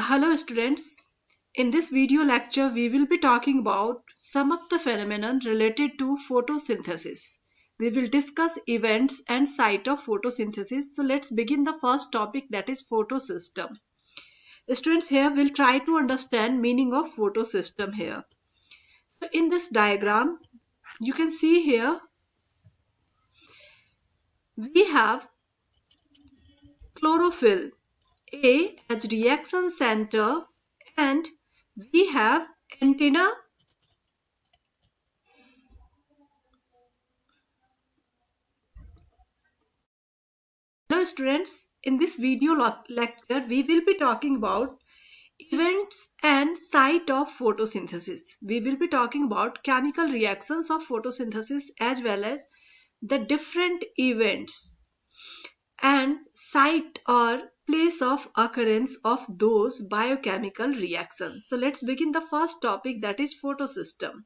Hello students, in this video lecture we will be talking about some of the phenomena related to photosynthesis. We will discuss events and site of photosynthesis. So let's begin the first topic, that is photosystem. Students, here we'll try to understand meaning of photosystem here. So in this diagram you can see here we have chlorophyll A as reaction center and we have antenna. Hello students, in this video lecture we will be talking about events and site of photosynthesis. We will be talking about chemical reactions of photosynthesis as well as the different events and site or place of occurrence of those biochemical reactions. So let's begin the first topic, that is photosystem.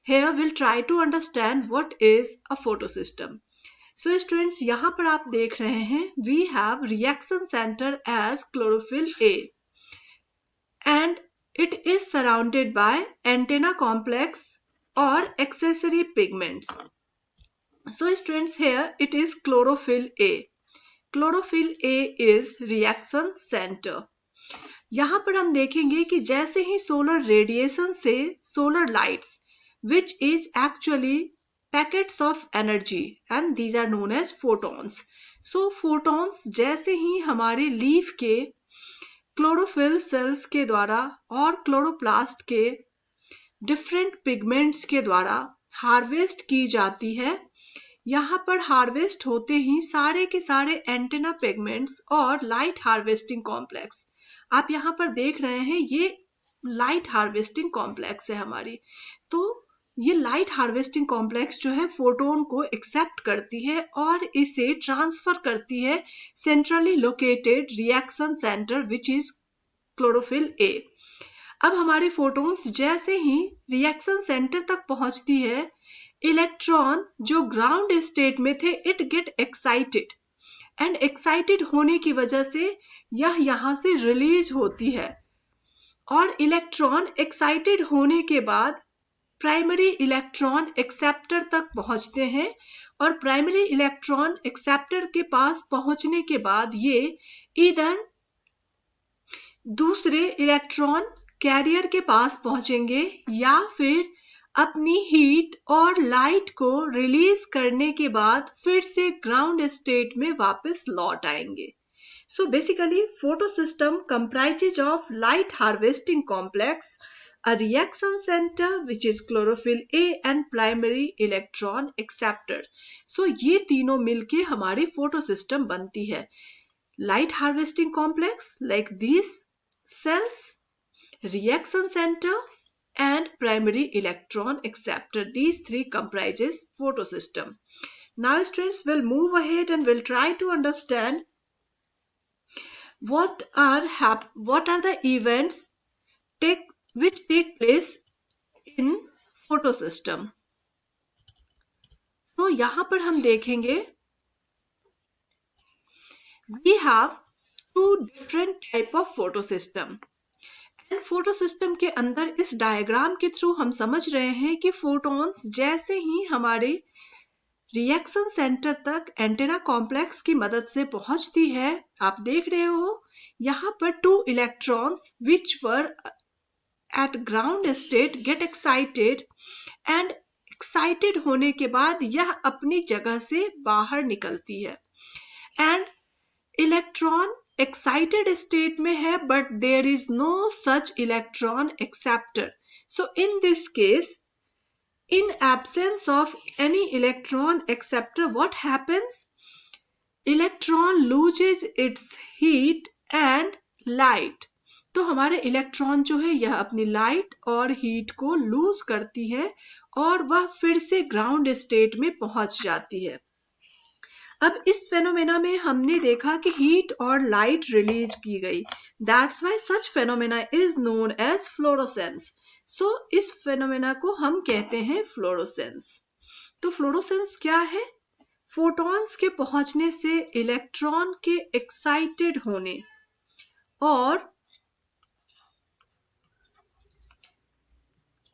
Here we'll try to understand what is a photosystem. So students, यहाँ पर आप देख रहे हैं we have reaction center as chlorophyll A and it is surrounded by antenna complex or accessory pigments. So students, here it is chlorophyll A. Chlorophyll A is reaction center. यहाँ पर हम देखेंगे कि जैसे ही सोलर रेडिएशन से solar lights which is actually packets of energy and these are known as photons. So photons जैसे ही हमारे leaf के क्लोरोफिल सेल्स के द्वारा और क्लोरोप्लास्ट के डिफरेंट पिगमेंट्स के द्वारा हार्वेस्ट की जाती है, यहाँ पर हार्वेस्ट होते ही सारे के सारे एंटेना पिगमेंट्स और लाइट हार्वेस्टिंग कॉम्प्लेक्स आप यहाँ पर देख रहे हैं, ये लाइट हार्वेस्टिंग कॉम्प्लेक्स है हमारी। तो ये लाइट हार्वेस्टिंग कॉम्प्लेक्स जो है फोटोन को एक्सेप्ट करती है और इसे ट्रांसफर करती है centrally located reaction centre which is chlorophyll A. अब हमारे फोटोन्स जैसे ही रिएक्शन सेंटर तक पहुंचती है, इलेक्ट्रॉन जो ग्राउंड स्टेट में थे it get excited and excited होने की वजह से यह यहाँ से रिलीज होती है और इलेक्ट्रॉन एक्साइटेड होने के बाद प्राइमरी इलेक्ट्रॉन एक्सेप्टर तक पहुंचते हैं और प्राइमरी इलेक्ट्रॉन एक्सेप्टर के पास पहुंचने के बाद ये इधर दूसरे इलेक्ट्रॉन कैरियर के पास पहुंचेंगे या फिर अपनी हीट और लाइट को रिलीज करने के बाद फिर से ग्राउंड स्टेट में वापस लौट आएंगे। So basically photosystem comprises of light harvesting complex, a reaction center which is chlorophyll A and primary electron acceptor. So ये तीनों मिलके हमारी photosystem बनती है। Light harvesting complex like these cells, reaction center and primary electron acceptor. These three comprises photosystem. Now students, will move ahead and will try to understand what are the events which take place in photosystem. So यहाँ पर हम देखेंगे we have two different type of photosystem and photosystem के अंदर इस diagram के through हम समझ रहे हैं कि फोटॉन्स जैसे ही हमारे रिएक्शन सेंटर तक एंटेना कॉम्प्लेक्स की मदद से पहुंचती है, आप देख रहे हो यहाँ पर two electrons which were at ground state get excited and excited होने के बाद यह अपनी जगह से बाहर निकलती है एंड इलेक्ट्रॉन एक्साइटेड स्टेट में है but there is no such electron acceptor. So in this case, in absence of any electron acceptor, what happens? Electron loses its heat and light. तो हमारे इलेक्ट्रॉन जो है यह अपनी लाइट और heat को लूज करती है और वह फिर से ग्राउंड स्टेट में पहुंच जाती है। अब इस फेनोमेना में हमने देखा कि हीट और लाइट रिलीज की गई, that's why such phenomena is known as fluorescence. So इस फेनोमेना को हम कहते हैं फ्लोरोसेंस. तो फ्लोरोसेंस क्या है? फोटॉन्स के पहुंचने से इलेक्ट्रॉन के एक्साइटेड होने और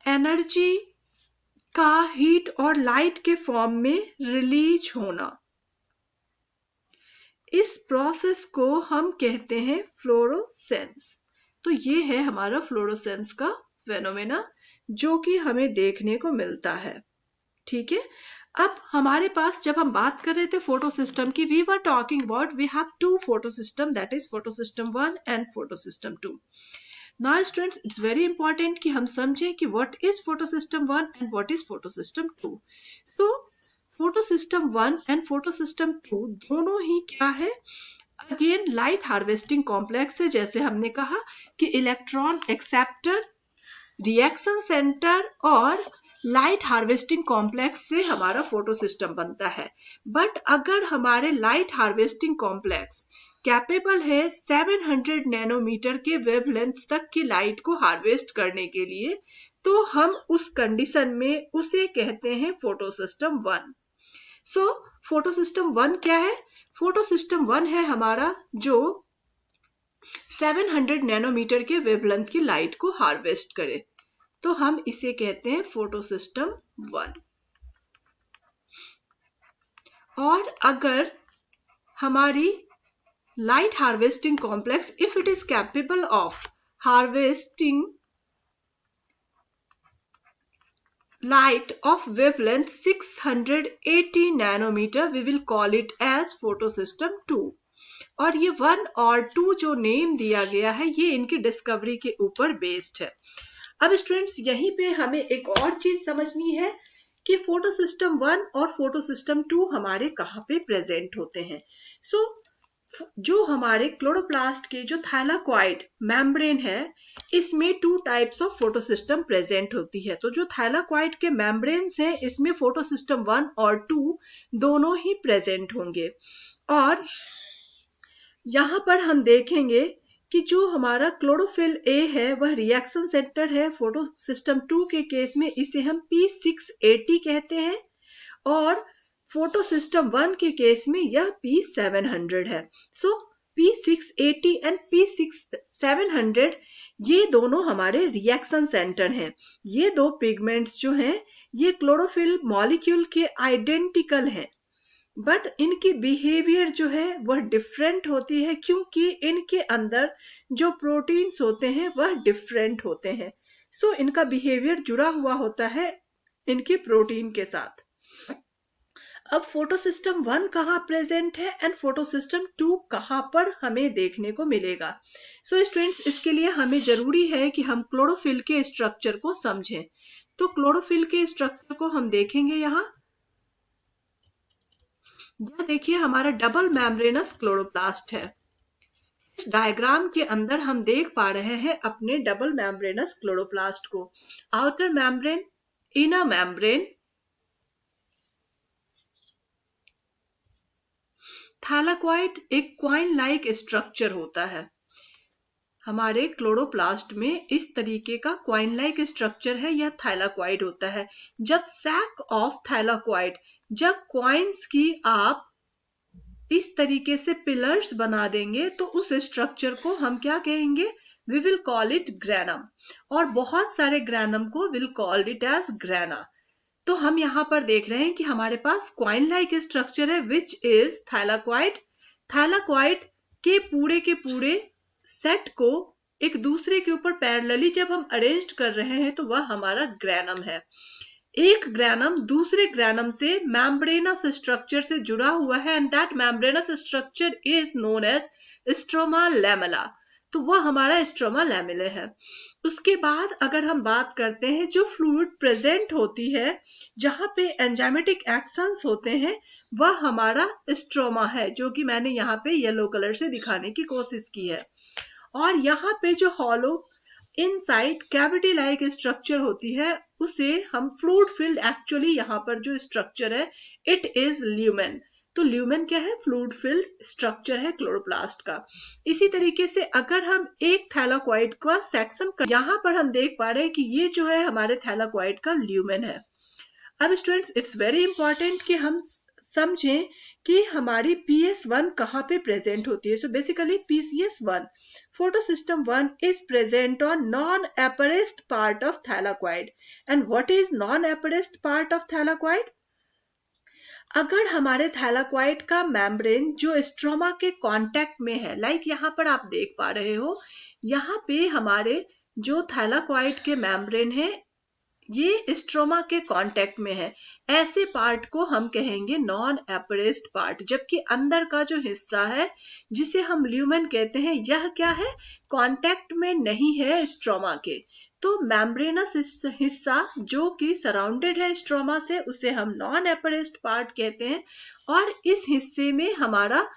एनर्जी का हीट और लाइट के फॉर्म में रिलीज होना। इस प्रोसेस को हम कहते हैं फ्लोरोसेंस। तो ये है हमारा फ्लोरोसेंस का फेनोमेना जो कि हमें देखने को मिलता है। ठीक है, अब हमारे पास जब हम बात कर रहे थे फोटो सिस्टम की, we were talking about we have two photo system, that is photo system 1 and photo system 2। Now students, it's very important कि हम समझें कि what is photo system 1 and what is photo system 2। तो photo system 1 and photo system 2 दोनों ही क्या है, again light harvesting complex है। जैसे हमने कहा कि इलेक्ट्रॉन एक्सेप्टर, रिएक्शन सेंटर और लाइट हार्वेस्टिंग कॉम्प्लेक्स से हमारा फोटो सिस्टम बनता है। बट अगर हमारे लाइट हार्वेस्टिंग कॉम्प्लेक्स कैपेबल है 700 नैनोमीटर के वेवलेंथ तक की लाइट को हार्वेस्ट करने के लिए, तो हम उस कंडीशन में उसे कहते हैं photo system 1। So photo system 1 क्या है? फोटो सिस्टम 1 है हमारा जो 700 नैनोमीटर के वेवलेंथ की लाइट को हार्वेस्ट करे, तो हम इसे कहते हैं फोटो सिस्टम 1। और अगर हमारी light harvesting complex, if it is capable of harvesting light of wavelength 680 nanometer, we will call it as photosystem 2। और ये 1 और 2 जो नेम दिया गया है ये इनकी डिस्कवरी के ऊपर बेस्ड है। अब स्टूडेंट्स यहीं पे हमें एक और चीज समझनी है कि फोटो सिस्टम 1 और फोटो सिस्टम 2 हमारे कहाँ पे प्रेजेंट होते हैं। सो जो हमारे क्लोरोप्लास्ट के जो थैलाकॉइड मेम्ब्रेन है, इसमें 2 टाइप्स ऑफ फोटोसिस्टम प्रेजेंट होती है। तो जो थैलाकॉइड के मेम्ब्रेन्स हैं इसमें फोटोसिस्टम 1 और 2 दोनों ही प्रेजेंट होंगे। और यहाँ पर हम देखेंगे कि जो हमारा क्लोरोफिल ए है वह रिएक्शन सेंटर है। फोटोसिस्टम 2 के केस में इसे हम P680 कहते हैं और फोटो सिस्टम 1 के केस में यह P700 है। सो P680 एंड P700 ये दोनों हमारे रिएक्शन सेंटर हैं। ये दो पिगमेंट्स जो हैं ये क्लोरोफिल मॉलिक्यूल के आइडेंटिकल हैं, बट इनकी बिहेवियर जो है वह डिफरेंट होती है क्योंकि इनके अंदर जो प्रोटीन्स होते हैं वह डिफरेंट होते हैं। सो इनका बिहेवियर जुड़ा हुआ होता है इनके प्रोटीन के साथ। अब फोटो सिस्टम 1 कहाँ प्रेजेंट है एंड फोटो सिस्टम 2 कहाँ पर हमें देखने को मिलेगा। सो स्टूडेंट्स इसके लिए हमें जरूरी है कि हम क्लोरोफिल के स्ट्रक्चर को समझें। तो क्लोरोफिल के स्ट्रक्चर को हम देखेंगे। यहाँ देखिए हमारा डबल मेम्ब्रेनस क्लोरोप्लास्ट है। इस डायग्राम के अंदर हम देख पा रहे हैं अपने डबल मेम्ब्रेनस क्लोरोप्लास्ट को। Outer membrane, inner membrane, thylakoid एक क्वाइन लाइक स्ट्रक्चर होता है। हमारे क्लोरोप्लास्ट में इस तरीके का क्वाइन लाइक स्ट्रक्चर है, यह थैलाकॉइड होता है। जब सैक ऑफ थैलाकॉइड, जब क्वाइंस की आप इस तरीके से पिलर्स बना देंगे तो उस स्ट्रक्चर को हम क्या कहेंगे? We will call it granum. और बहुत सारे ग्रैनम को will called it as grana. तो हम यहाँ पर देख रहे हैं कि हमारे पास क्वाइन लाइक स्ट्रक्चर है विच इज थैलाकॉइड। थैलाकॉइड के पूरे सेट को एक दूसरे के ऊपर पैरेलली जब हम अरेंज कर रहे हैं तो वह हमारा ग्रैनम है। एक ग्रैनम दूसरे ग्रैनम से मेम्ब्रेनस स्ट्रक्चर से जुड़ा हुआ है and that membranous structure is known as stroma lamella. तो वह हमारा स्ट्रोमा लैमेला है। उसके बाद अगर हम बात करते हैं जो फ्लूइड प्रेजेंट होती है जहां पे एंजाइमेटिक एक्शंस होते हैं वह हमारा स्ट्रोमा है, जो कि मैंने यहाँ पे येलो कलर से दिखाने की कोशिश की है। और यहाँ पे जो hollow inside cavity like structure होती है उसे हम फ्लूइड फिल्ड, एक्चुअली यहाँ पर जो स्ट्रक्चर है इट इज ल्यूमेन। तो ल्यूमेन क्या है? फ्लूइड फिल्ड स्ट्रक्चर है क्लोरोप्लास्ट का। इसी तरीके से अगर हम एक थैलाकॉइड का सेक्शन यहाँ पर हम देख पा रहे हैं कि ये जो है हमारे थैलाकॉइड का ल्यूमेन है। अब स्टूडेंट्स इट्स वेरी इंपॉर्टेंट कि हम समझें कि हमारी PS1 कहाँ पे प्रेजेंट होती है. So basically PCS1, photosystem 1 is present on non-apparest part of thylakoid. And what is non-apparest part of thylakoid? अगर हमारे थैलाक्वाइड का मेम्ब्रेन जो स्ट्रोमा के कांटेक्ट में है, लाइक यहाँ पर आप देख पा रहे हो, यहाँ पे हमारे जो थैलाक्वाइड के मेम्ब्रेन है ये स्ट्रोमा के कांटेक्ट में है, ऐसे पार्ट को हम कहेंगे नॉन एपरेस्ट पार्ट. जबकि अंदर का जो हिस्सा है जिसे हम ल्यूमेन कहते हैं, यह क्या है, कांटेक्ट में नहीं है स्ट्रोमा के. तो मेम्ब्रेनस हिस्सा जो कि सराउंडेड है स्ट्रोमा से, उसे हम नॉन एपरेस्ट पार्ट कहते हैं. और इस हिस्से में हमारा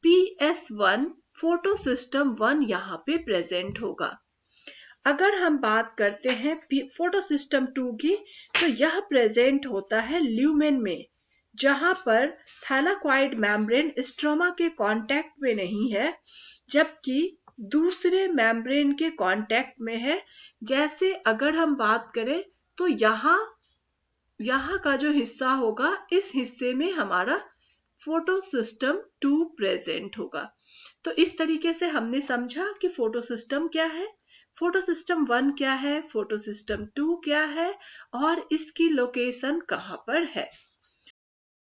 PS1 फोटोसिस्टम 1 यहाँ पे प्रेजेंट होगा. अगर हम बात करते हैं फोटोसिस्टम 2 की, तो यह प्रेजेंट होता है ल्यूमेन में, जहां पर थैलाक्वाइड मेम्ब्रेन स्ट्रोमा के कांटेक्ट में नहीं है, जबकि दूसरे मेम्ब्रेन के कांटेक्ट में है. जैसे अगर हम बात करें तो यहाँ का जो हिस्सा होगा, इस हिस्से में हमारा फोटोसिस्टम 2 प्रेजेंट होगा. तो इस तरीके से हमने समझा कि फोटोसिस्टम क्या है, फोटोसिस्टम 1 क्या है, फोटोसिस्टम 2 क्या है और इसकी लोकेशन कहाँ पर है.